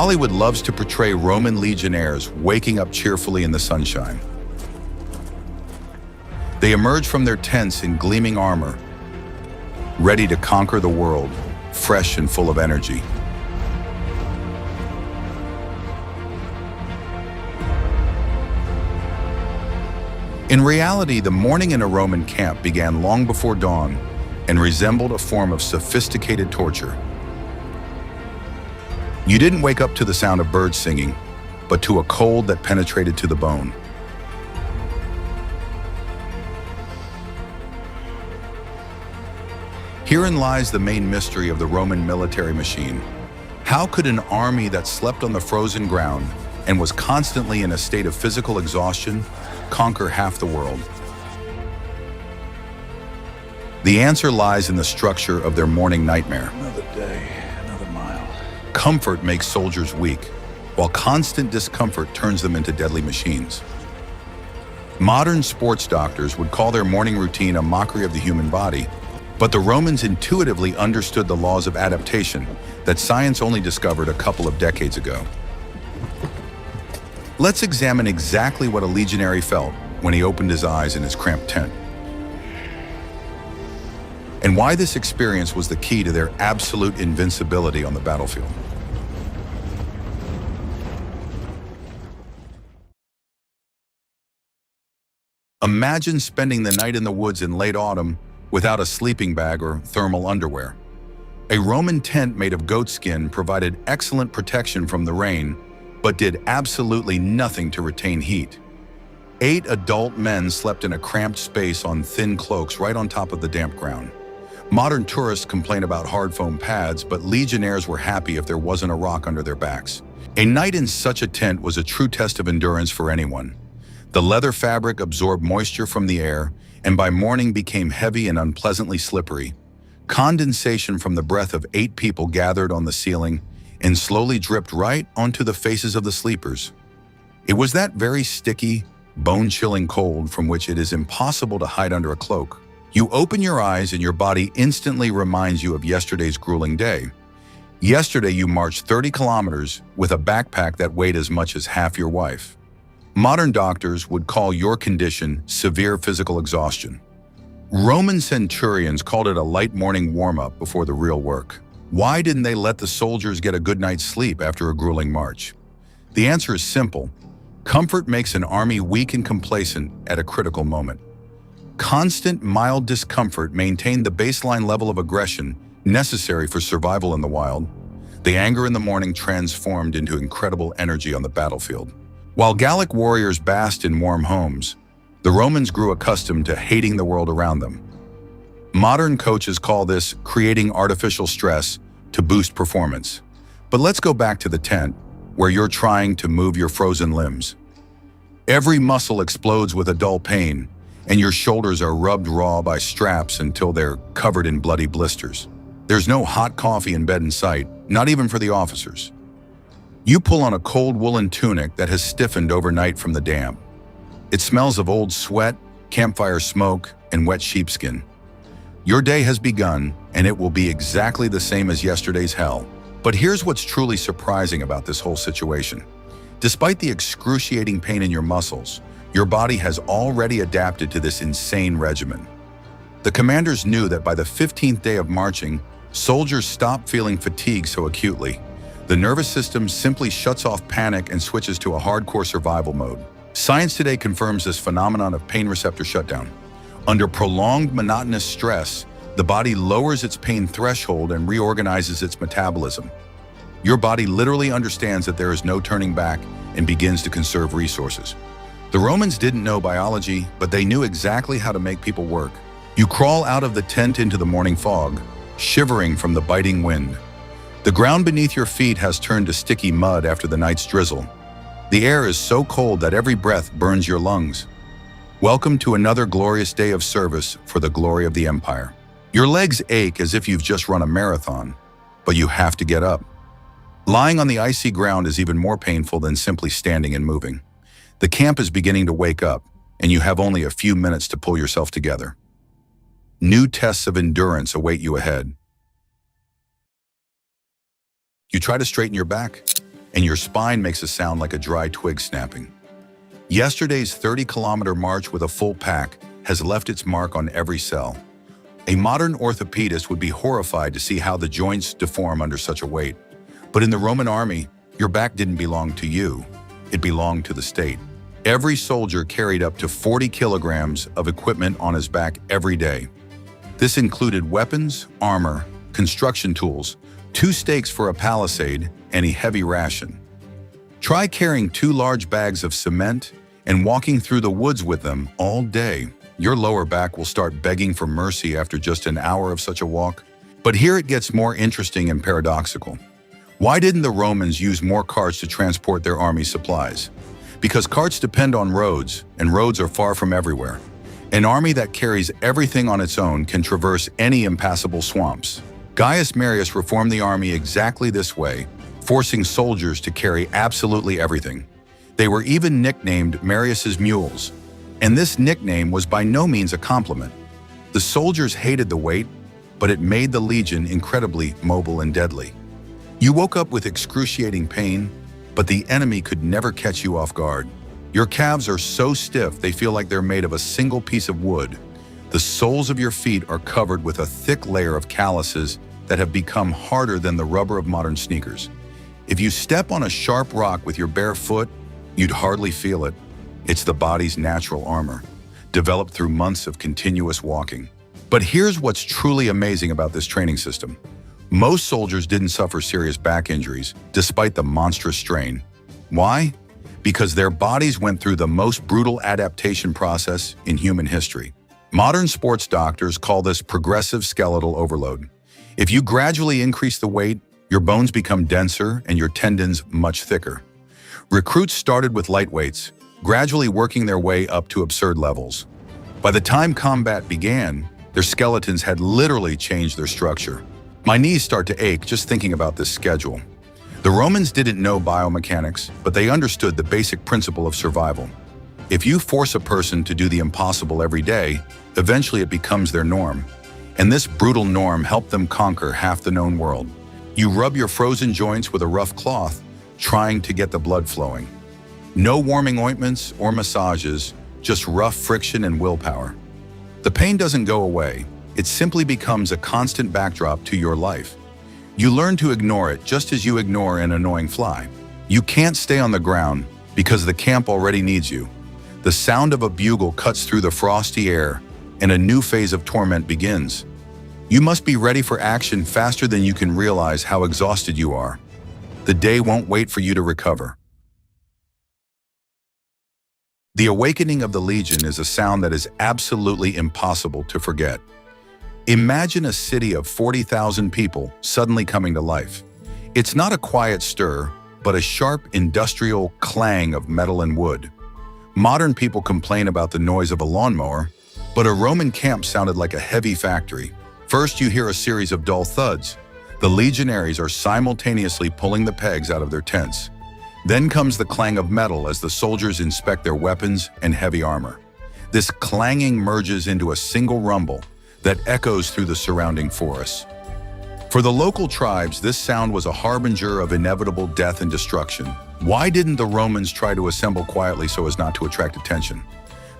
Hollywood loves to portray Roman legionnaires waking up cheerfully in the sunshine. They emerge from their tents in gleaming armor, ready to conquer the world, fresh and full of energy. In reality, the morning in a Roman camp began long before dawn and resembled a form of sophisticated torture. You didn't wake up to the sound of birds singing, but to a cold that penetrated to the bone. Herein lies the main mystery of the Roman military machine. How could an army that slept on the frozen ground and was constantly in a state of physical exhaustion conquer half the world? The answer lies in the structure of their morning nightmare. Another day, another mile. Comfort makes soldiers weak, while constant discomfort turns them into deadly machines. Modern sports doctors would call their morning routine a mockery of the human body, but the Romans intuitively understood the laws of adaptation that science only discovered a couple of decades ago. Let's examine exactly what a legionary felt when he opened his eyes in his cramped tent, and why this experience was the key to their absolute invincibility on the battlefield. Imagine spending the night in the woods in late autumn without a sleeping bag or thermal underwear. A Roman tent made of goat skin provided excellent protection from the rain, but did absolutely nothing to retain heat. 8 adult men slept in a cramped space on thin cloaks right on top of the damp ground. Modern tourists complain about hard foam pads, but legionnaires were happy if there wasn't a rock under their backs. A night in such a tent was a true test of endurance for anyone. The leather fabric absorbed moisture from the air, and by morning became heavy and unpleasantly slippery. Condensation from the breath of 8 people gathered on the ceiling and slowly dripped right onto the faces of the sleepers. It was that very sticky, bone-chilling cold from which it is impossible to hide under a cloak. You open your eyes and your body instantly reminds you of yesterday's grueling day. Yesterday you marched 30 kilometers with a backpack that weighed as much as half your wife. Modern doctors would call your condition severe physical exhaustion. Roman centurions called it a light morning warm-up before the real work. Why didn't they let the soldiers get a good night's sleep after a grueling march? The answer is simple. Comfort makes an army weak and complacent at a critical moment. Constant, mild discomfort maintained the baseline level of aggression necessary for survival in the wild. The anger in the morning transformed into incredible energy on the battlefield. While Gallic warriors basked in warm homes, the Romans grew accustomed to hating the world around them. Modern coaches call this creating artificial stress to boost performance. But let's go back to the tent, where you're trying to move your frozen limbs. Every muscle explodes with a dull pain, and your shoulders are rubbed raw by straps until they're covered in bloody blisters. There's no hot coffee in bed in sight, not even for the officers. You pull on a cold woolen tunic that has stiffened overnight from the damp. It smells of old sweat, campfire smoke, and wet sheepskin. Your day has begun, and it will be exactly the same as yesterday's hell. But here's what's truly surprising about this whole situation. Despite the excruciating pain in your muscles, your body has already adapted to this insane regimen. The commanders knew that by the 15th day of marching, soldiers stopped feeling fatigue so acutely. The nervous system simply shuts off panic and switches to a hardcore survival mode. Science today confirms this phenomenon of pain receptor shutdown. Under prolonged monotonous stress, the body lowers its pain threshold and reorganizes its metabolism. Your body literally understands that there is no turning back and begins to conserve resources. The Romans didn't know biology, but they knew exactly how to make people work. You crawl out of the tent into the morning fog, shivering from the biting wind. The ground beneath your feet has turned to sticky mud after the night's drizzle. The air is so cold that every breath burns your lungs. Welcome to another glorious day of service for the glory of the empire. Your legs ache as if you've just run a marathon, but you have to get up. Lying on the icy ground is even more painful than simply standing and moving. The camp is beginning to wake up, and you have only a few minutes to pull yourself together. New tests of endurance await you ahead. You try to straighten your back, and your spine makes a sound like a dry twig snapping. Yesterday's 30-kilometer march with a full pack has left its mark on every cell. A modern orthopedist would be horrified to see how the joints deform under such a weight. But in the Roman army, your back didn't belong to you. It belonged to the state. Every soldier carried up to 40 kilograms of equipment on his back every day. This included weapons, armor, construction tools, 2 stakes for a palisade, and a heavy ration. Try carrying 2 large bags of cement and walking through the woods with them all day. Your lower back will start begging for mercy after just an hour of such a walk. But here it gets more interesting and paradoxical. Why didn't the Romans use more carts to transport their army supplies? Because carts depend on roads, and roads are far from everywhere. An army that carries everything on its own can traverse any impassable swamps. Gaius Marius reformed the army exactly this way, forcing soldiers to carry absolutely everything. They were even nicknamed Marius's mules, and this nickname was by no means a compliment. The soldiers hated the weight, but it made the legion incredibly mobile and deadly. You woke up with excruciating pain, but the enemy could never catch you off guard. Your calves are so stiff they feel like they're made of a single piece of wood. The soles of your feet are covered with a thick layer of calluses that have become harder than the rubber of modern sneakers. If you step on a sharp rock with your bare foot, you'd hardly feel it. It's the body's natural armor, developed through months of continuous walking. But here's what's truly amazing about this training system. Most soldiers didn't suffer serious back injuries, despite the monstrous strain. Why? Because their bodies went through the most brutal adaptation process in human history. Modern sports doctors call this progressive skeletal overload. If you gradually increase the weight, your bones become denser and your tendons much thicker. Recruits started with light weights, gradually working their way up to absurd levels. By the time combat began, their skeletons had literally changed their structure. My knees start to ache just thinking about this schedule. The Romans didn't know biomechanics, but they understood the basic principle of survival. If you force a person to do the impossible every day, eventually it becomes their norm. And this brutal norm helped them conquer half the known world. You rub your frozen joints with a rough cloth, trying to get the blood flowing. No warming ointments or massages, just rough friction and willpower. The pain doesn't go away. It simply becomes a constant backdrop to your life. You learn to ignore it just as you ignore an annoying fly. You can't stay on the ground because the camp already needs you. The sound of a bugle cuts through the frosty air, and a new phase of torment begins. You must be ready for action faster than you can realize how exhausted you are. The day won't wait for you to recover. The awakening of the Legion is a sound that is absolutely impossible to forget. Imagine a city of 40,000 people suddenly coming to life. It's not a quiet stir, but a sharp industrial clang of metal and wood. Modern people complain about the noise of a lawnmower, but a Roman camp sounded like a heavy factory. First, you hear a series of dull thuds. The legionaries are simultaneously pulling the pegs out of their tents. Then comes the clang of metal as the soldiers inspect their weapons and heavy armor. This clanging merges into a single rumble that echoes through the surrounding forests. For the local tribes, this sound was a harbinger of inevitable death and destruction. Why didn't the Romans try to assemble quietly so as not to attract attention?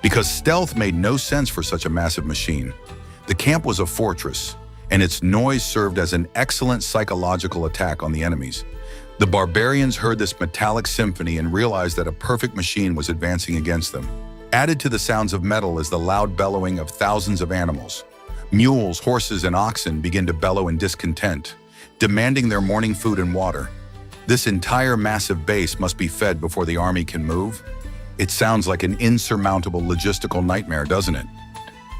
Because stealth made no sense for such a massive machine. The camp was a fortress, and its noise served as an excellent psychological attack on the enemies. The barbarians heard this metallic symphony and realized that a perfect machine was advancing against them. Added to the sounds of metal is the loud bellowing of thousands of animals. Mules, horses, and oxen begin to bellow in discontent, demanding their morning food and water. This entire massive base must be fed before the army can move. It sounds like an insurmountable logistical nightmare, doesn't it?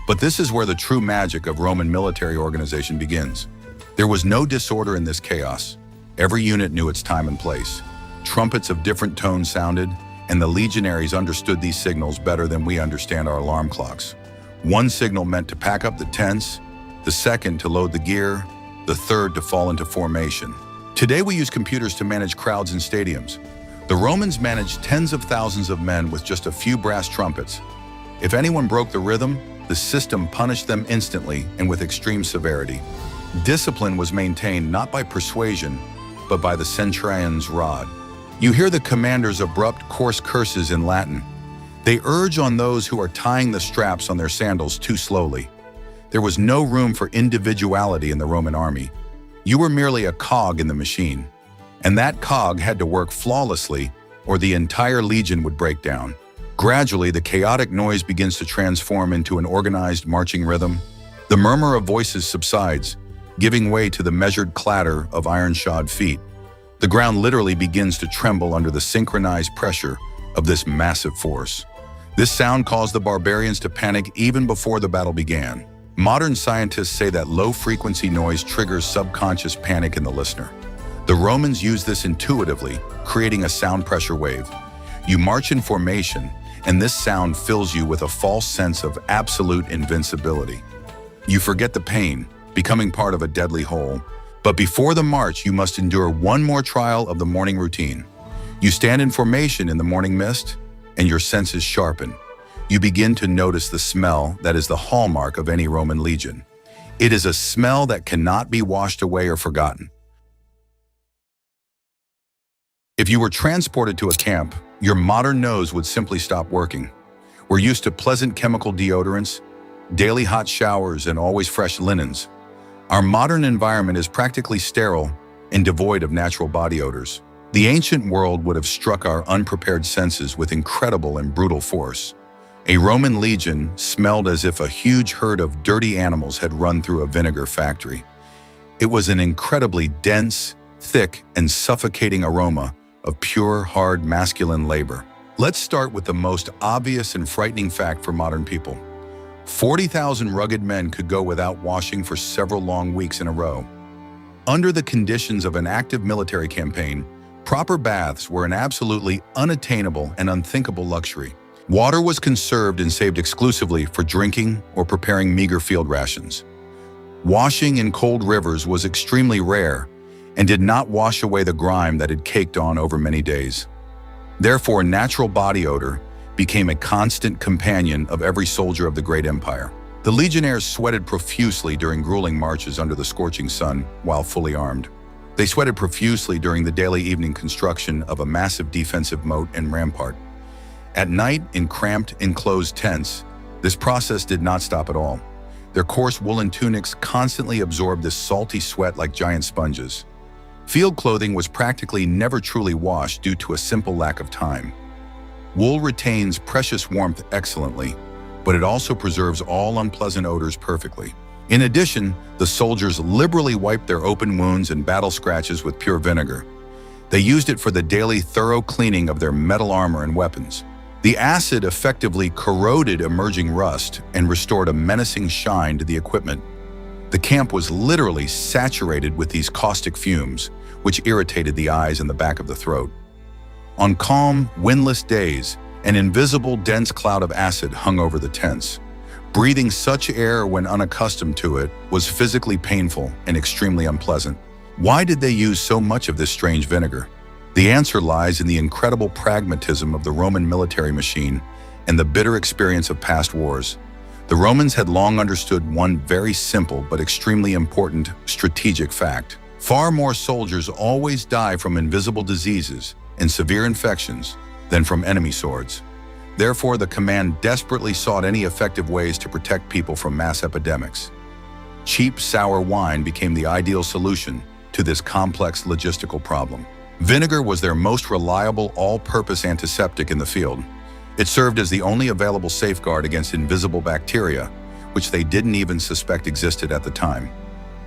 But this is where the true magic of Roman military organization begins. There was no disorder in this chaos. Every unit knew its time and place. Trumpets of different tones sounded, and the legionaries understood these signals better than we understand our alarm clocks. One signal meant to pack up the tents, the second to load the gear, the third to fall into formation. Today we use computers to manage crowds in stadiums. The Romans managed tens of thousands of men with just a few brass trumpets. If anyone broke the rhythm, the system punished them instantly and with extreme severity. Discipline was maintained not by persuasion, but by the centurion's rod. You hear the commander's abrupt, coarse curses in Latin. They urge on those who are tying the straps on their sandals too slowly. There was no room for individuality in the Roman army. You were merely a cog in the machine. And that cog had to work flawlessly, or the entire legion would break down. Gradually, the chaotic noise begins to transform into an organized marching rhythm. The murmur of voices subsides, giving way to the measured clatter of iron-shod feet. The ground literally begins to tremble under the synchronized pressure of this massive force. This sound caused the barbarians to panic even before the battle began. Modern scientists say that low-frequency noise triggers subconscious panic in the listener. The Romans used this intuitively, creating a sound pressure wave. You march in formation, and this sound fills you with a false sense of absolute invincibility. You forget the pain, becoming part of a deadly whole. But before the march, you must endure one more trial of the morning routine. You stand in formation in the morning mist, and your senses sharpen. You begin to notice the smell that is the hallmark of any Roman legion. It is a smell that cannot be washed away or forgotten. If you were transported to a camp, your modern nose would simply stop working. We're used to pleasant chemical deodorants, daily hot showers, and always fresh linens. Our modern environment is practically sterile and devoid of natural body odors. The ancient world would have struck our unprepared senses with incredible and brutal force. A Roman legion smelled as if a huge herd of dirty animals had run through a vinegar factory. It was an incredibly dense, thick, and suffocating aroma of pure, hard, masculine labor. Let's start with the most obvious and frightening fact for modern people. 40,000 rugged men could go without washing for several long weeks in a row. Under the conditions of an active military campaign, proper baths were an absolutely unattainable and unthinkable luxury. Water was conserved and saved exclusively for drinking or preparing meager field rations. Washing in cold rivers was extremely rare and did not wash away the grime that had caked on over many days. Therefore, natural body odor became a constant companion of every soldier of the great empire. The legionnaires sweated profusely during grueling marches under the scorching sun while fully armed. They sweated profusely during the daily evening construction of a massive defensive moat and rampart. At night, in cramped, enclosed tents, this process did not stop at all. Their coarse woolen tunics constantly absorbed this salty sweat like giant sponges. Field clothing was practically never truly washed due to a simple lack of time. Wool retains precious warmth excellently, but it also preserves all unpleasant odors perfectly. In addition, the soldiers liberally wiped their open wounds and battle scratches with pure vinegar. They used it for the daily thorough cleaning of their metal armor and weapons. The acid effectively corroded emerging rust and restored a menacing shine to the equipment. The camp was literally saturated with these caustic fumes, which irritated the eyes and the back of the throat. On calm, windless days, an invisible, dense cloud of acid hung over the tents. Breathing such air when unaccustomed to it was physically painful and extremely unpleasant. Why did they use so much of this strange vinegar? The answer lies in the incredible pragmatism of the Roman military machine and the bitter experience of past wars. The Romans had long understood one very simple but extremely important strategic fact. Far more soldiers always die from invisible diseases and severe infections than from enemy swords. Therefore, the command desperately sought any effective ways to protect people from mass epidemics. Cheap, sour wine became the ideal solution to this complex logistical problem. Vinegar was their most reliable all-purpose antiseptic in the field. It served as the only available safeguard against invisible bacteria, which they didn't even suspect existed at the time.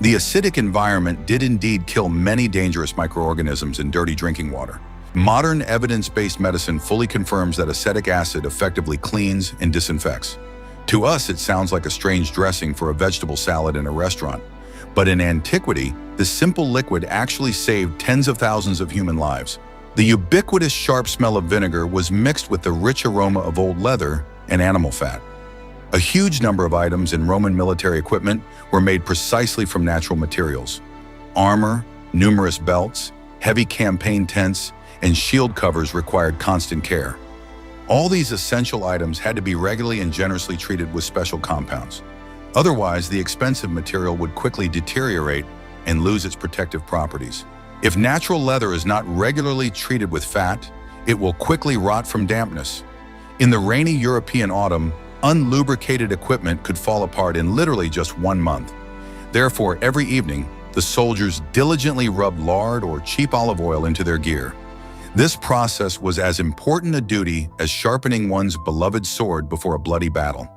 The acidic environment did indeed kill many dangerous microorganisms in dirty drinking water. Modern evidence-based medicine fully confirms that acetic acid effectively cleans and disinfects. To us, it sounds like a strange dressing for a vegetable salad in a restaurant. But in antiquity, this simple liquid actually saved tens of thousands of human lives. The ubiquitous sharp smell of vinegar was mixed with the rich aroma of old leather and animal fat. A huge number of items in Roman military equipment were made precisely from natural materials. Armor, numerous belts, heavy campaign tents, and shield covers required constant care. All these essential items had to be regularly and generously treated with special compounds. Otherwise, the expensive material would quickly deteriorate and lose its protective properties. If natural leather is not regularly treated with fat, it will quickly rot from dampness. In the rainy European autumn, unlubricated equipment could fall apart in literally just 1 month. Therefore, every evening, the soldiers diligently rubbed lard or cheap olive oil into their gear. This process was as important a duty as sharpening one's beloved sword before a bloody battle.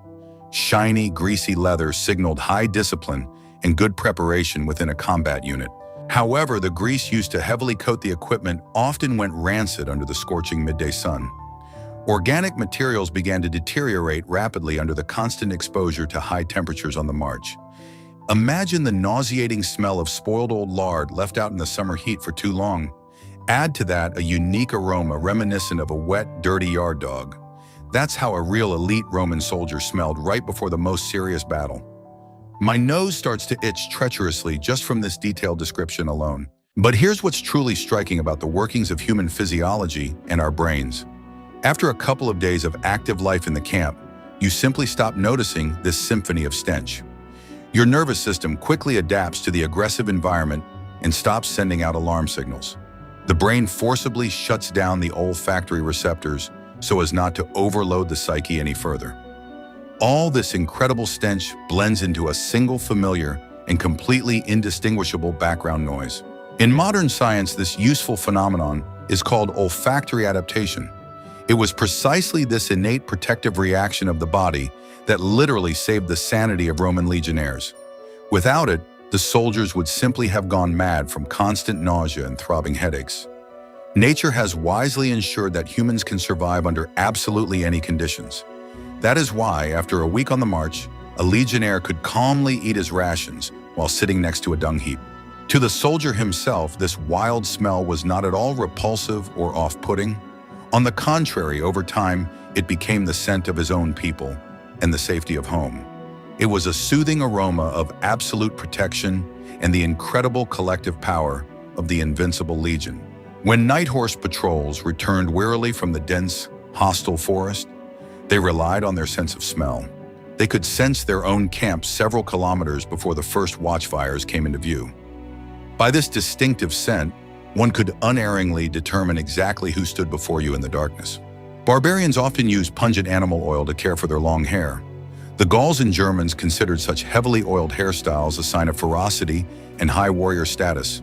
Shiny, greasy leather signaled high discipline and good preparation within a combat unit. However, the grease used to heavily coat the equipment often went rancid under the scorching midday sun. Organic materials began to deteriorate rapidly under the constant exposure to high temperatures on the march. Imagine the nauseating smell of spoiled old lard left out in the summer heat for too long. Add to that a unique aroma reminiscent of a wet, dirty yard dog. That's how a real elite Roman soldier smelled right before the most serious battle. My nose starts to itch treacherously just from this detailed description alone. But here's what's truly striking about the workings of human physiology and our brains. After a couple of days of active life in the camp, you simply stop noticing this symphony of stench. Your nervous system quickly adapts to the aggressive environment and stops sending out alarm signals. The brain forcibly shuts down the olfactory receptors so as not to overload the psyche any further. All this incredible stench blends into a single familiar and completely indistinguishable background noise. In modern science, this useful phenomenon is called olfactory adaptation. It was precisely this innate protective reaction of the body that literally saved the sanity of Roman legionnaires. Without it, the soldiers would simply have gone mad from constant nausea and throbbing headaches. Nature has wisely ensured that humans can survive under absolutely any conditions. That is why, after a week on the march, a legionnaire could calmly eat his rations while sitting next to a dung heap. To the soldier himself, this wild smell was not at all repulsive or off-putting. On the contrary, over time, it became the scent of his own people and the safety of home. It was a soothing aroma of absolute protection and the incredible collective power of the invincible legion. When night horse patrols returned wearily from the dense, hostile forest, they relied on their sense of smell. They could sense their own camp several kilometers before the first watchfires came into view. By this distinctive scent, one could unerringly determine exactly who stood before you in the darkness. Barbarians often used pungent animal oil to care for their long hair. The Gauls and Germans considered such heavily oiled hairstyles a sign of ferocity and high warrior status.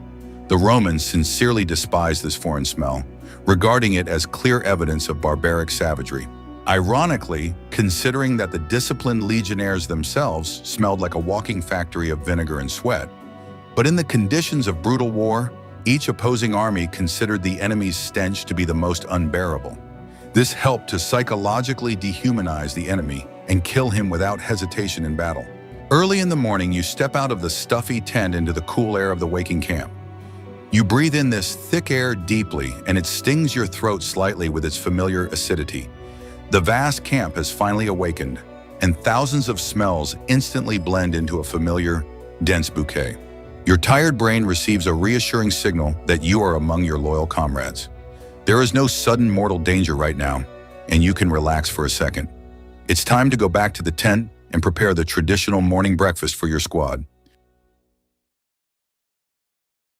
The Romans sincerely despised this foreign smell, regarding it as clear evidence of barbaric savagery. Ironically, considering that the disciplined legionnaires themselves smelled like a walking factory of vinegar and sweat. But in the conditions of brutal war, each opposing army considered the enemy's stench to be the most unbearable. This helped to psychologically dehumanize the enemy and kill him without hesitation in battle. Early in the morning, you step out of the stuffy tent into the cool air of the waking camp. You breathe in this thick air deeply, and it stings your throat slightly with its familiar acidity. The vast camp has finally awakened, and thousands of smells instantly blend into a familiar, dense bouquet. Your tired brain receives a reassuring signal that you are among your loyal comrades. There is no sudden mortal danger right now, and you can relax for a second. It's time to go back to the tent and prepare the traditional morning breakfast for your squad.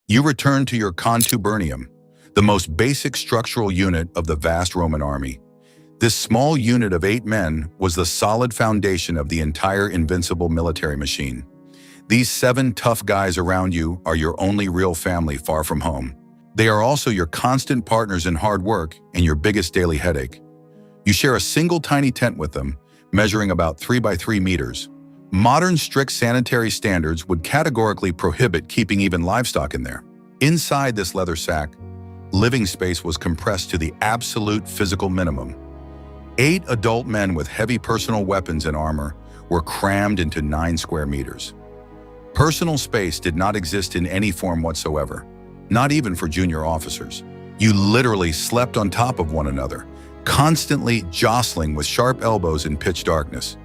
You return to your contubernium, the most basic structural unit of the vast Roman army. This small unit of 8 men was the solid foundation of the entire invincible military machine. These 7 tough guys around you are your only real family far from home. They are also your constant partners in hard work and your biggest daily headache. You share a single tiny tent with them, measuring about 3 by 3 meters. Modern strict sanitary standards would categorically prohibit keeping even livestock in there. Inside this leather sack, living space was compressed to the absolute physical minimum. 8 adult men with heavy personal weapons and armor were crammed into 9 square meters. Personal space did not exist in any form whatsoever, not even for junior officers. You literally slept on top of one another, constantly jostling with sharp elbows in pitch darkness.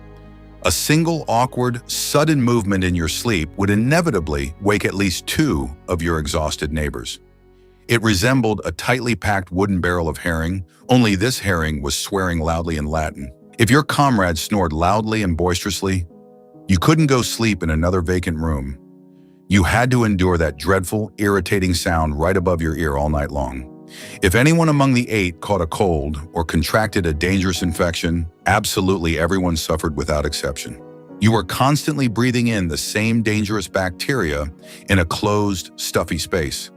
A single awkward, sudden movement in your sleep would inevitably wake at least 2 of your exhausted neighbors. It resembled a tightly packed wooden barrel of herring, only this herring was swearing loudly in Latin. If your comrades snored loudly and boisterously, you couldn't go sleep in another vacant room. You had to endure that dreadful, irritating sound right above your ear all night long. If anyone among the 8 caught a cold or contracted a dangerous infection, absolutely everyone suffered without exception. You were constantly breathing in the same dangerous bacteria in a closed, stuffy space.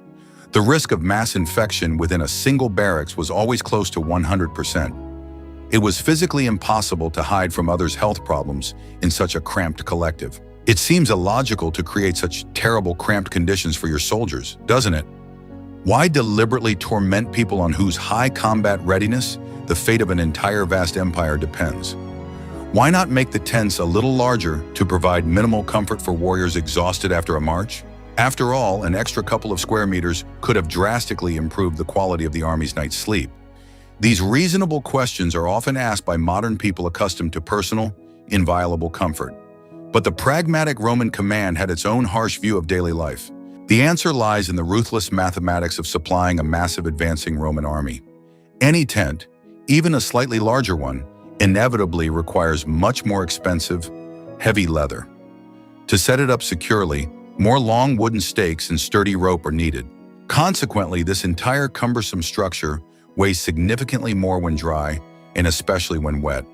The risk of mass infection within a single barracks was always close to 100%. It was physically impossible to hide from others' health problems in such a cramped collective. It seems illogical to create such terrible cramped conditions for your soldiers, doesn't it? Why deliberately torment people on whose high combat readiness the fate of an entire vast empire depends? Why not make the tents a little larger to provide minimal comfort for warriors exhausted after a march? After all, an extra couple of square meters could have drastically improved the quality of the Army's night's sleep. These reasonable questions are often asked by modern people accustomed to personal, inviolable comfort. But the pragmatic Roman command had its own harsh view of daily life. The answer lies in the ruthless mathematics of supplying a massive advancing Roman army. Any tent, even a slightly larger one, inevitably requires much more expensive, heavy leather. To set it up securely, more long wooden stakes and sturdy rope are needed. Consequently, this entire cumbersome structure weighs significantly more when dry, and especially when wet.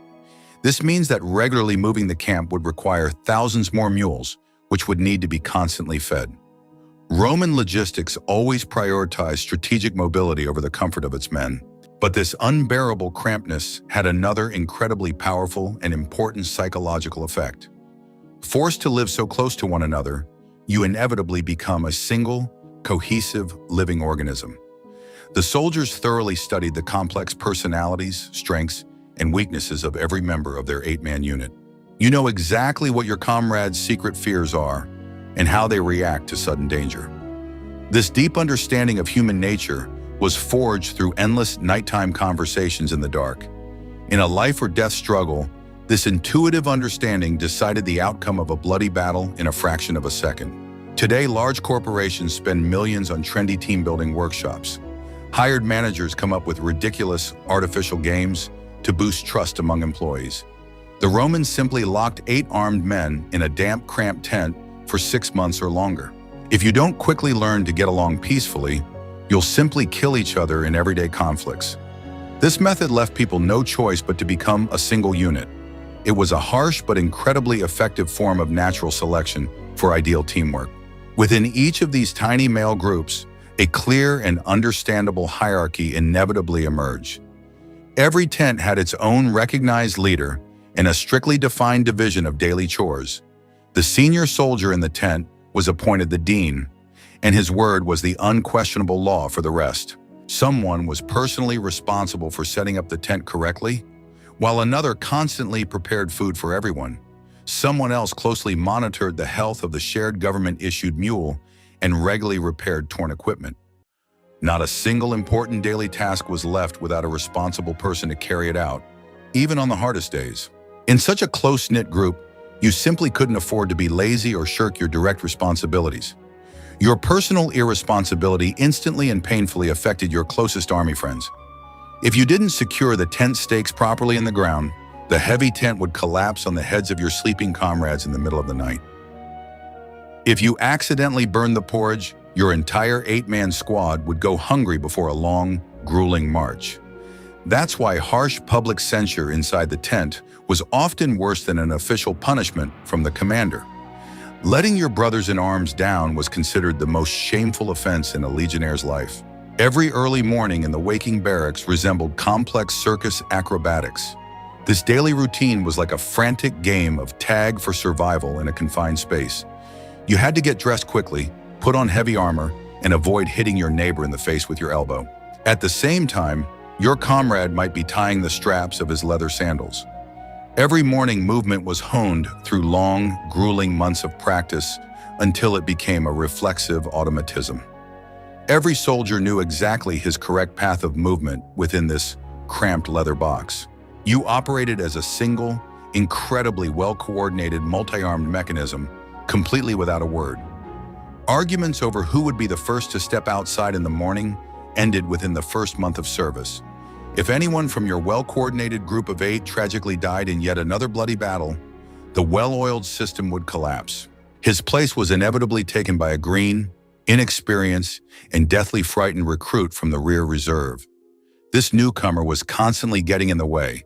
This means that regularly moving the camp would require thousands more mules, which would need to be constantly fed. Roman logistics always prioritized strategic mobility over the comfort of its men. But this unbearable crampedness had another incredibly powerful and important psychological effect. Forced to live so close to one another, you inevitably become a single, cohesive, living organism. The soldiers thoroughly studied the complex personalities, strengths, and weaknesses of every member of their 8-man unit. You know exactly what your comrades' secret fears are and how they react to sudden danger. This deep understanding of human nature was forged through endless nighttime conversations in the dark. In a life or death struggle, this intuitive understanding decided the outcome of a bloody battle in a fraction of a second. Today, large corporations spend millions on trendy team-building workshops. Hired managers come up with ridiculous artificial games to boost trust among employees. The Romans simply locked 8 armed men in a damp, cramped tent for 6 months or longer. If you don't quickly learn to get along peacefully, you'll simply kill each other in everyday conflicts. This method left people no choice but to become a single unit. It was a harsh but incredibly effective form of natural selection for ideal teamwork. Within each of these tiny male groups, a clear and understandable hierarchy inevitably emerged. Every tent had its own recognized leader and a strictly defined division of daily chores. The senior soldier in the tent was appointed the dean, and his word was the unquestionable law for the rest. Someone was personally responsible for setting up the tent correctly, while another constantly prepared food for everyone. Someone else closely monitored the health of the shared government-issued mule and regularly repaired torn equipment. Not a single important daily task was left without a responsible person to carry it out, even on the hardest days. In such a close-knit group, you simply couldn't afford to be lazy or shirk your direct responsibilities. Your personal irresponsibility instantly and painfully affected your closest army friends. If you didn't secure the tent stakes properly in the ground, the heavy tent would collapse on the heads of your sleeping comrades in the middle of the night. If you accidentally burned the porridge, your entire 8-man squad would go hungry before a long, grueling march. That's why harsh public censure inside the tent was often worse than an official punishment from the commander. Letting your brothers in arms down was considered the most shameful offense in a legionnaire's life. Every early morning in the waking barracks resembled complex circus acrobatics. This daily routine was like a frantic game of tag for survival in a confined space. You had to get dressed quickly, put on heavy armor, and avoid hitting your neighbor in the face with your elbow. At the same time, your comrade might be tying the straps of his leather sandals. Every morning movement was honed through long, grueling months of practice until it became a reflexive automatism. Every soldier knew exactly his correct path of movement within this cramped leather box. You operated as a single, incredibly well-coordinated, multi-armed mechanism, completely without a word. Arguments over who would be the first to step outside in the morning ended within the first month of service. If anyone from your well-coordinated group of 8 tragically died in yet another bloody battle, the well-oiled system would collapse. His place was inevitably taken by a green, inexperienced, and deathly frightened recruit from the rear reserve. This newcomer was constantly getting in the way,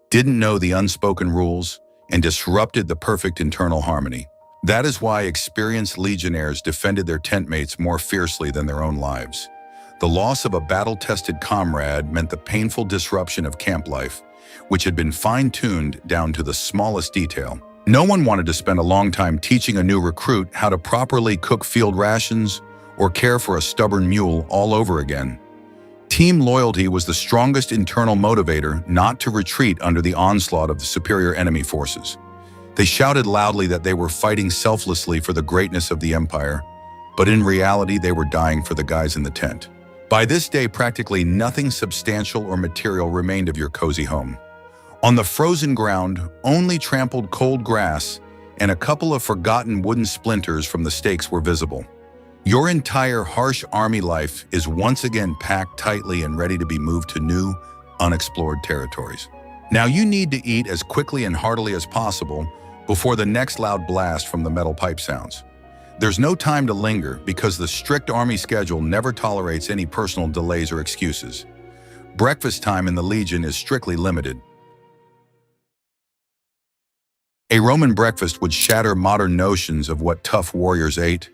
didn't know the unspoken rules, and disrupted the perfect internal harmony. That is why experienced legionnaires defended their tent mates more fiercely than their own lives. The loss of a battle-tested comrade meant the painful disruption of camp life, which had been fine-tuned down to the smallest detail. No one wanted to spend a long time teaching a new recruit how to properly cook field rations or care for a stubborn mule all over again. Team loyalty was the strongest internal motivator not to retreat under the onslaught of the superior enemy forces. They shouted loudly that they were fighting selflessly for the greatness of the Empire, but in reality they were dying for the guys in the tent. By this day, practically nothing substantial or material remained of your cozy home. On the frozen ground, only trampled cold grass and a couple of forgotten wooden splinters from the stakes were visible. Your entire harsh army life is once again packed tightly and ready to be moved to new, unexplored territories. Now you need to eat as quickly and heartily as possible before the next loud blast from the metal pipe sounds. There's no time to linger because the strict army schedule never tolerates any personal delays or excuses. Breakfast time in the Legion is strictly limited. A Roman breakfast would shatter modern notions of what tough warriors ate.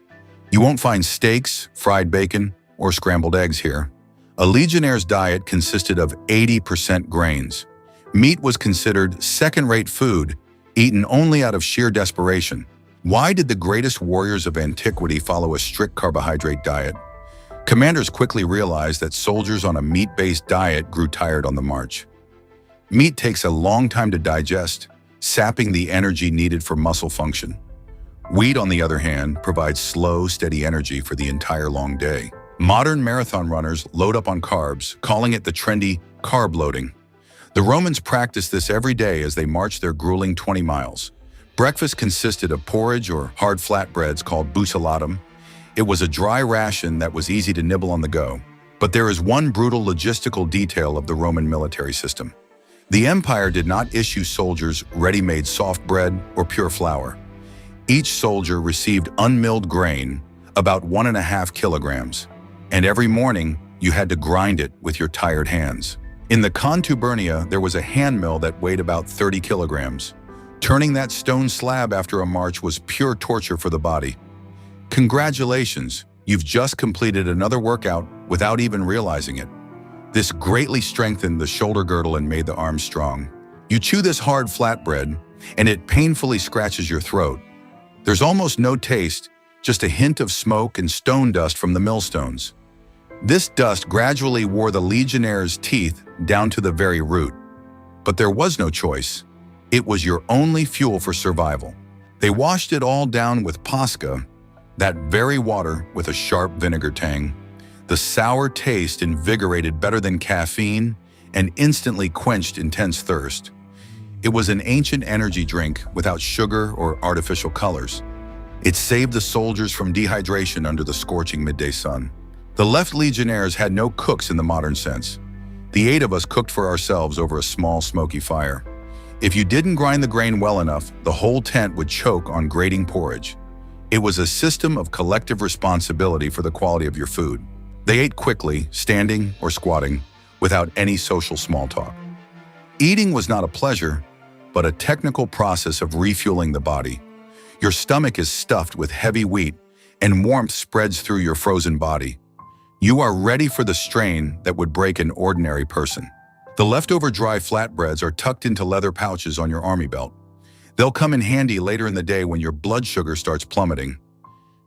You won't find steaks, fried bacon, or scrambled eggs here. A legionnaire's diet consisted of 80% grains. Meat was considered second-rate food, eaten only out of sheer desperation. Why did the greatest warriors of antiquity follow a strict carbohydrate diet? Commanders quickly realized that soldiers on a meat-based diet grew tired on the march. Meat takes a long time to digest, sapping the energy needed for muscle function. Wheat, on the other hand, provides slow, steady energy for the entire long day. Modern marathon runners load up on carbs, calling it the trendy carb loading. The Romans practiced this every day as they marched their grueling 20 miles. Breakfast consisted of porridge or hard flatbreads called bucellatum. It was a dry ration that was easy to nibble on the go. But there is one brutal logistical detail of the Roman military system. The empire did not issue soldiers ready-made soft bread or pure flour. Each soldier received unmilled grain, about 1.5 kilograms, and every morning you had to grind it with your tired hands. In the contubernia, there was a hand mill that weighed about 30 kilograms. Turning that stone slab after a march was pure torture for the body. Congratulations, you've just completed another workout without even realizing it. This greatly strengthened the shoulder girdle and made the arms strong. You chew this hard flatbread, and it painfully scratches your throat. There's almost no taste, just a hint of smoke and stone dust from the millstones. This dust gradually wore the legionnaire's teeth down to the very root. But there was no choice. It was your only fuel for survival. They washed it all down with pasca, that very water with a sharp vinegar tang. The sour taste invigorated better than caffeine and instantly quenched intense thirst. It was an ancient energy drink without sugar or artificial colors. It saved the soldiers from dehydration under the scorching midday sun. The left legionnaires had no cooks in the modern sense. The 8 of us cooked for ourselves over a small smoky fire. If you didn't grind the grain well enough, the whole tent would choke on grating porridge. It was a system of collective responsibility for the quality of your food. They ate quickly, standing or squatting, without any social small talk. Eating was not a pleasure, but a technical process of refueling the body. Your stomach is stuffed with heavy wheat, and warmth spreads through your frozen body. You are ready for the strain that would break an ordinary person. The leftover dry flatbreads are tucked into leather pouches on your army belt. They'll come in handy later in the day when your blood sugar starts plummeting.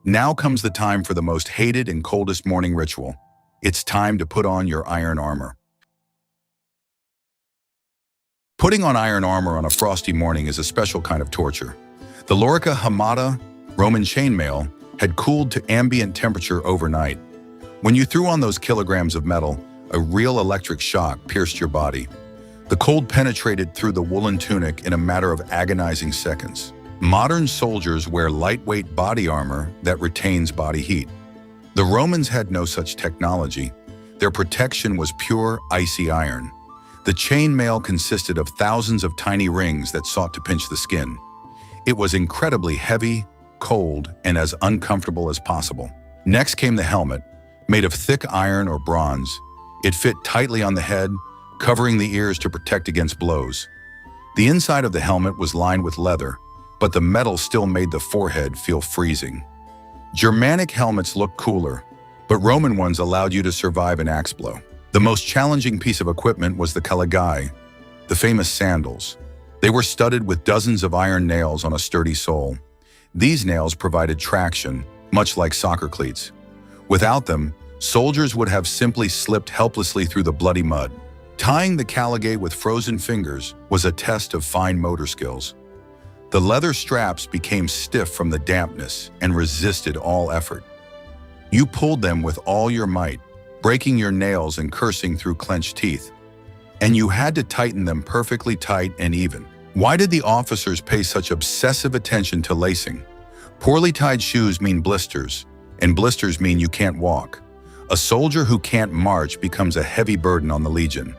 Now comes the time for the most hated and coldest morning ritual. It's time to put on your iron armor. Putting on iron armor on a frosty morning is a special kind of torture. The Lorica Hamada, Roman chainmail, had cooled to ambient temperature overnight. When you threw on those kilograms of metal, a real electric shock pierced your body. The cold penetrated through the woolen tunic in a matter of agonizing seconds. Modern soldiers wear lightweight body armor that retains body heat. The Romans had no such technology. Their protection was pure, icy iron. The chainmail consisted of thousands of tiny rings that sought to pinch the skin. It was incredibly heavy, cold and as uncomfortable as possible. Next came the helmet, made of thick iron or bronze. It fit tightly on the head, covering the ears to protect against blows. The inside of the helmet was lined with leather, but the metal still made the forehead feel freezing. Germanic helmets looked cooler, but Roman ones allowed you to survive an axe blow. The most challenging piece of equipment was the caligae, the famous sandals. They were studded with dozens of iron nails on a sturdy sole. These nails provided traction, much like soccer cleats. Without them, soldiers would have simply slipped helplessly through the bloody mud. Tying the caligae with frozen fingers was a test of fine motor skills. The leather straps became stiff from the dampness and resisted all effort. You pulled them with all your might, breaking your nails and cursing through clenched teeth. And you had to tighten them perfectly tight and even. Why did the officers pay such obsessive attention to lacing? Poorly tied shoes mean blisters, and blisters mean you can't walk. A soldier who can't march becomes a heavy burden on the legion.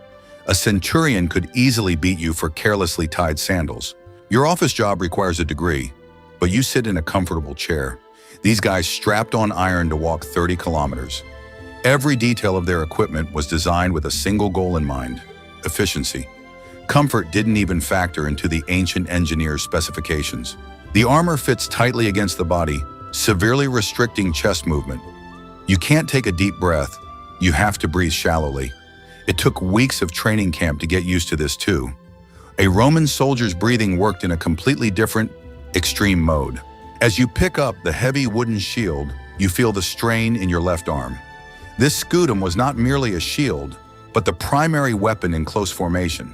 A centurion could easily beat you for carelessly tied sandals. Your office job requires a degree, but you sit in a comfortable chair. These guys strapped on iron to walk 30 kilometers. Every detail of their equipment was designed with a single goal in mind: efficiency. Comfort didn't even factor into the ancient engineer's specifications. The armor fits tightly against the body, severely restricting chest movement. You can't take a deep breath. You have to breathe shallowly. It took weeks of training camp to get used to this too. A Roman soldier's breathing worked in a completely different, extreme mode. As you pick up the heavy wooden shield, you feel the strain in your left arm. This scutum was not merely a shield, but the primary weapon in close formation.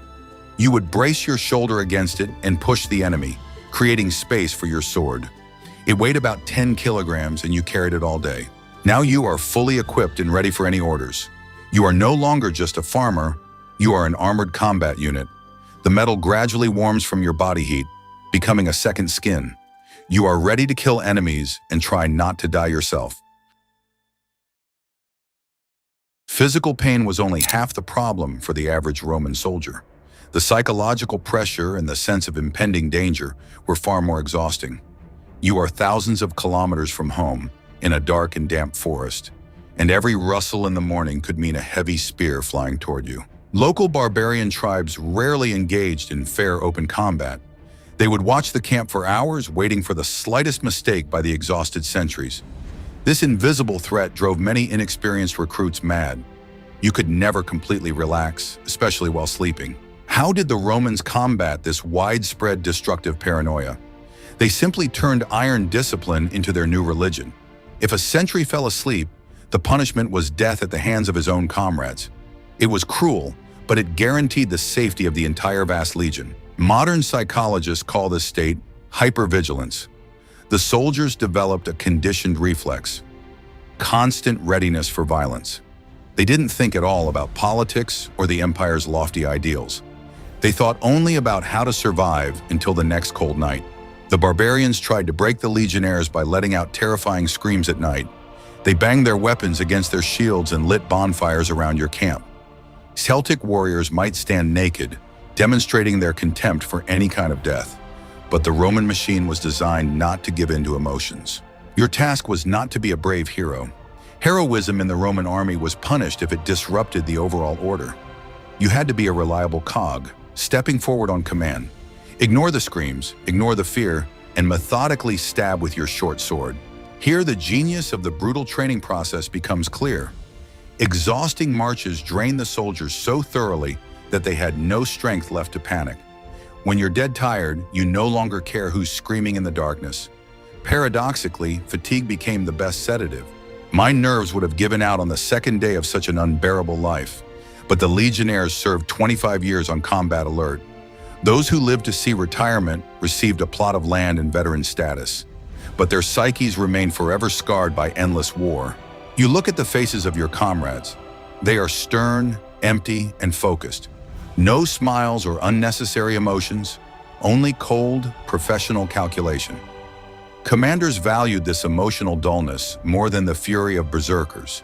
You would brace your shoulder against it and push the enemy, creating space for your sword. It weighed about 10 kilograms and you carried it all day. Now you are fully equipped and ready for any orders. You are no longer just a farmer, you are an armored combat unit. The metal gradually warms from your body heat, becoming a second skin. You are ready to kill enemies and try not to die yourself. Physical pain was only half the problem for the average Roman soldier. The psychological pressure and the sense of impending danger were far more exhausting. You are thousands of kilometers from home, in a dark and damp forest, and every rustle in the morning could mean a heavy spear flying toward you. Local barbarian tribes rarely engaged in fair open combat. They would watch the camp for hours, waiting for the slightest mistake by the exhausted sentries. This invisible threat drove many inexperienced recruits mad. You could never completely relax, especially while sleeping. How did the Romans combat this widespread destructive paranoia? They simply turned iron discipline into their new religion. If a sentry fell asleep, the punishment was death at the hands of his own comrades. It was cruel, but it guaranteed the safety of the entire vast legion. Modern psychologists call this state hypervigilance. The soldiers developed a conditioned reflex, constant readiness for violence. They didn't think at all about politics or the empire's lofty ideals. They thought only about how to survive until the next cold night. The barbarians tried to break the legionnaires by letting out terrifying screams at night. They banged their weapons against their shields and lit bonfires around your camp. Celtic warriors might stand naked, demonstrating their contempt for any kind of death. But the Roman machine was designed not to give in to emotions. Your task was not to be a brave hero. Heroism in the Roman army was punished if it disrupted the overall order. You had to be a reliable cog, stepping forward on command. Ignore the screams, ignore the fear, and methodically stab with your short sword. Here, the genius of the brutal training process becomes clear. Exhausting marches drained the soldiers so thoroughly that they had no strength left to panic. When you're dead tired, you no longer care who's screaming in the darkness. Paradoxically, fatigue became the best sedative. My nerves would have given out on the second day of such an unbearable life. But the legionnaires served 25 years on combat alert. Those who lived to see retirement received a plot of land and veteran status. But their psyches remained forever scarred by endless war. You look at the faces of your comrades. They are stern, empty, and focused. No smiles or unnecessary emotions, only cold, professional calculation. Commanders valued this emotional dullness more than the fury of berserkers.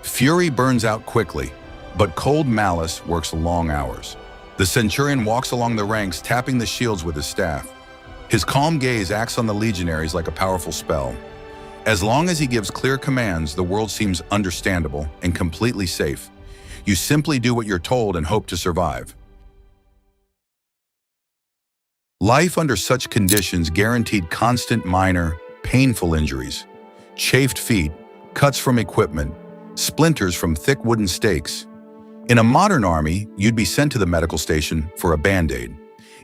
Fury burns out quickly, but cold malice works long hours. The centurion walks along the ranks, tapping the shields with his staff. His calm gaze acts on the legionaries like a powerful spell. As long as he gives clear commands, the world seems understandable and completely safe. You simply do what you're told and hope to survive. Life under such conditions guaranteed constant minor, painful injuries. Chafed feet, cuts from equipment, splinters from thick wooden stakes. In a modern army, you'd be sent to the medical station for a Band-Aid.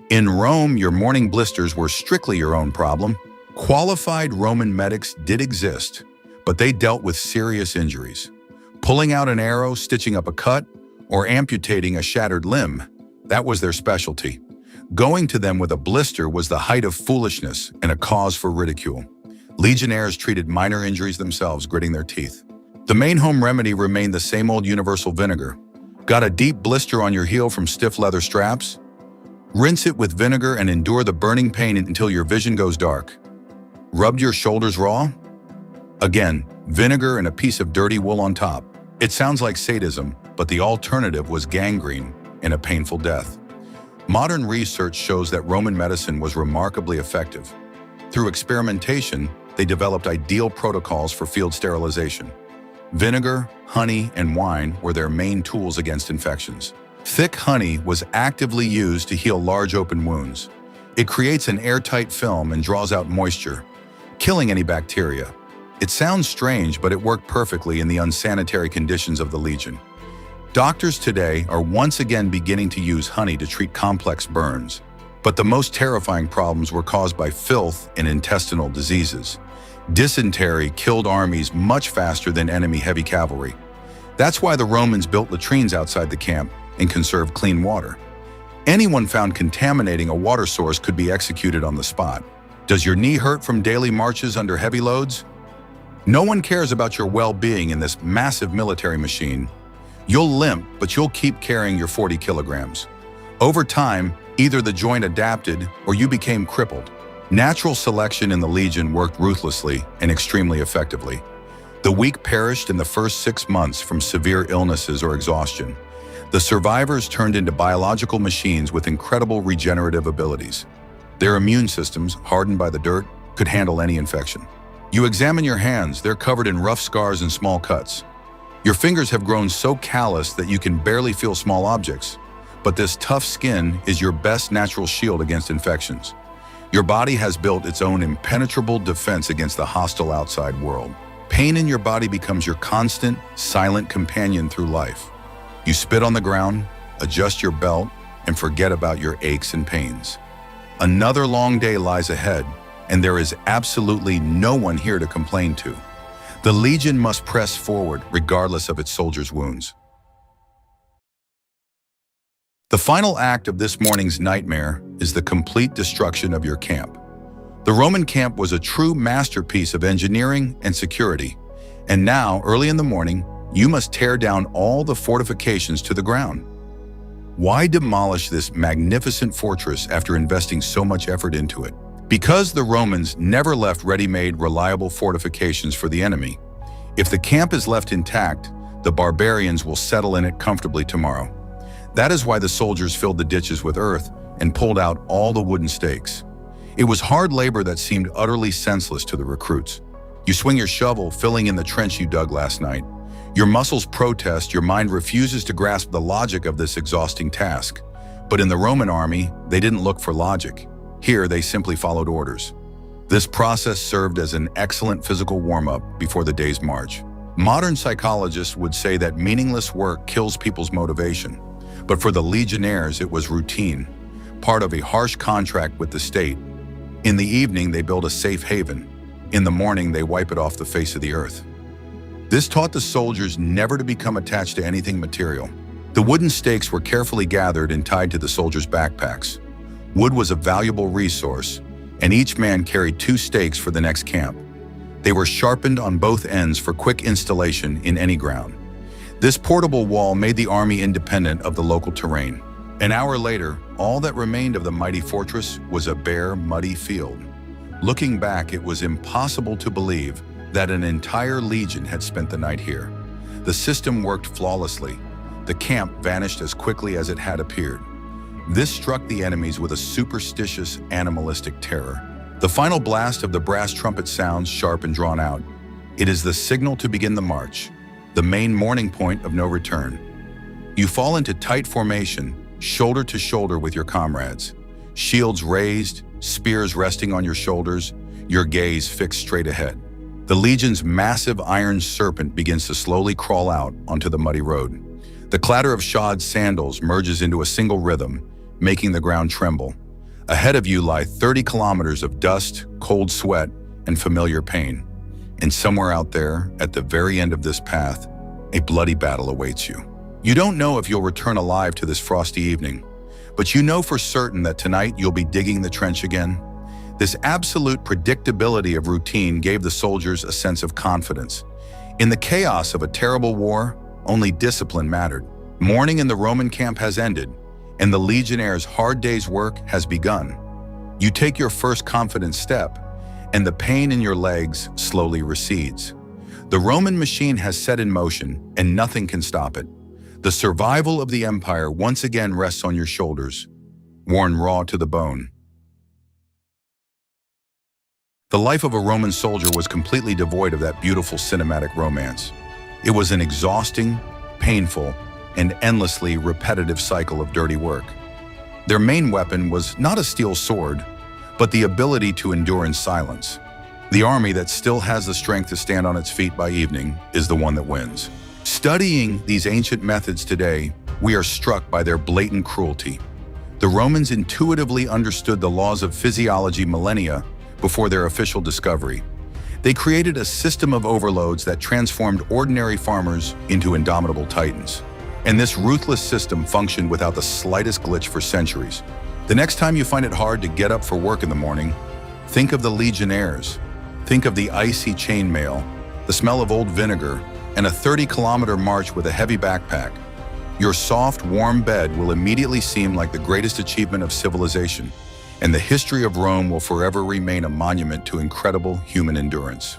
In Rome, your morning blisters were strictly your own problem. Qualified Roman medics did exist, but they dealt with serious injuries. Pulling out an arrow, stitching up a cut, or amputating a shattered limb, that was their specialty. Going to them with a blister was the height of foolishness and a cause for ridicule. Legionnaires treated minor injuries themselves, gritting their teeth. The main home remedy remained the same old universal vinegar. Got a deep blister on your heel from stiff leather straps? Rinse it with vinegar and endure the burning pain until your vision goes dark. Rubbed your shoulders raw? Again, vinegar and a piece of dirty wool on top. It sounds like sadism, but the alternative was gangrene and a painful death. Modern research shows that Roman medicine was remarkably effective. Through experimentation, they developed ideal protocols for field sterilization. Vinegar, honey, and wine were their main tools against infections. Thick honey was actively used to heal large open wounds. It creates an airtight film and draws out moisture, killing any bacteria. It sounds strange, but it worked perfectly in the unsanitary conditions of the Legion. Doctors today are once again beginning to use honey to treat complex burns. But the most terrifying problems were caused by filth and intestinal diseases. Dysentery killed armies much faster than enemy heavy cavalry. That's why the Romans built latrines outside the camp and conserved clean water. Anyone found contaminating a water source could be executed on the spot. Does your knee hurt from daily marches under heavy loads? No one cares about your well-being in this massive military machine. You'll limp, but you'll keep carrying your 40 kilograms. Over time, either the joint adapted or you became crippled. Natural selection in the Legion worked ruthlessly and extremely effectively. The weak perished in the first 6 months from severe illnesses or exhaustion. The survivors turned into biological machines with incredible regenerative abilities. Their immune systems, hardened by the dirt, could handle any infection. You examine your hands, they're covered in rough scars and small cuts. Your fingers have grown so calloused that you can barely feel small objects. But this tough skin is your best natural shield against infections. Your body has built its own impenetrable defense against the hostile outside world. Pain in your body becomes your constant, silent companion through life. You spit on the ground, adjust your belt, and forget about your aches and pains. Another long day lies ahead, and there is absolutely no one here to complain to. The Legion must press forward regardless of its soldiers' wounds. The final act of this morning's nightmare is the complete destruction of your camp. The Roman camp was a true masterpiece of engineering and security, and now, early in the morning, you must tear down all the fortifications to the ground. Why demolish this magnificent fortress after investing so much effort into it? Because the Romans never left ready-made, reliable fortifications for the enemy. If the camp is left intact, the barbarians will settle in it comfortably tomorrow. That is why the soldiers filled the ditches with earth and pulled out all the wooden stakes. It was hard labor that seemed utterly senseless to the recruits. You swing your shovel, filling in the trench you dug last night. Your muscles protest, your mind refuses to grasp the logic of this exhausting task. But in the Roman army, they didn't look for logic. Here, they simply followed orders. This process served as an excellent physical warm-up before the day's march. Modern psychologists would say that meaningless work kills people's motivation. But for the legionnaires, it was routine, part of a harsh contract with the state. In the evening, they build a safe haven. In the morning, they wipe it off the face of the earth. This taught the soldiers never to become attached to anything material. The wooden stakes were carefully gathered and tied to the soldiers' backpacks. Wood was a valuable resource, and each man carried 2 stakes for the next camp. They were sharpened on both ends for quick installation in any ground. This portable wall made the army independent of the local terrain. An hour later, all that remained of the mighty fortress was a bare, muddy field. Looking back, it was impossible to believe that an entire legion had spent the night here. The system worked flawlessly. The camp vanished as quickly as it had appeared. This struck the enemies with a superstitious, animalistic terror. The final blast of the brass trumpet sounds sharp and drawn out. It is the signal to begin the march, the main morning point of no return. You fall into tight formation, shoulder to shoulder with your comrades. Shields raised, spears resting on your shoulders, your gaze fixed straight ahead. The Legion's massive iron serpent begins to slowly crawl out onto the muddy road. The clatter of shod sandals merges into a single rhythm, making the ground tremble. Ahead of you lie 30 kilometers of dust, cold sweat, and familiar pain. And somewhere out there, at the very end of this path, a bloody battle awaits you. You don't know if you'll return alive to this frosty evening, but you know for certain that tonight you'll be digging the trench again. This absolute predictability of routine gave the soldiers a sense of confidence. In the chaos of a terrible war, only discipline mattered. Morning in the Roman camp has ended, and the Legionnaires' hard day's work has begun. You take your first confident step, and the pain in your legs slowly recedes. The Roman machine has set in motion, and nothing can stop it. The survival of the empire once again rests on your shoulders, worn raw to the bone. The life of a Roman soldier was completely devoid of that beautiful cinematic romance. It was an exhausting, painful, and endlessly repetitive cycle of dirty work. Their main weapon was not a steel sword, but the ability to endure in silence. The army that still has the strength to stand on its feet by evening is the one that wins. Studying these ancient methods today, we are struck by their blatant cruelty. The Romans intuitively understood the laws of physiology millennia before their official discovery. They created a system of overloads that transformed ordinary farmers into indomitable titans. And this ruthless system functioned without the slightest glitch for centuries. The next time you find it hard to get up for work in the morning, think of the Legionnaires. Think of the icy chainmail, the smell of old vinegar, and a 30-kilometer march with a heavy backpack. Your soft, warm bed will immediately seem like the greatest achievement of civilization, and the history of Rome will forever remain a monument to incredible human endurance.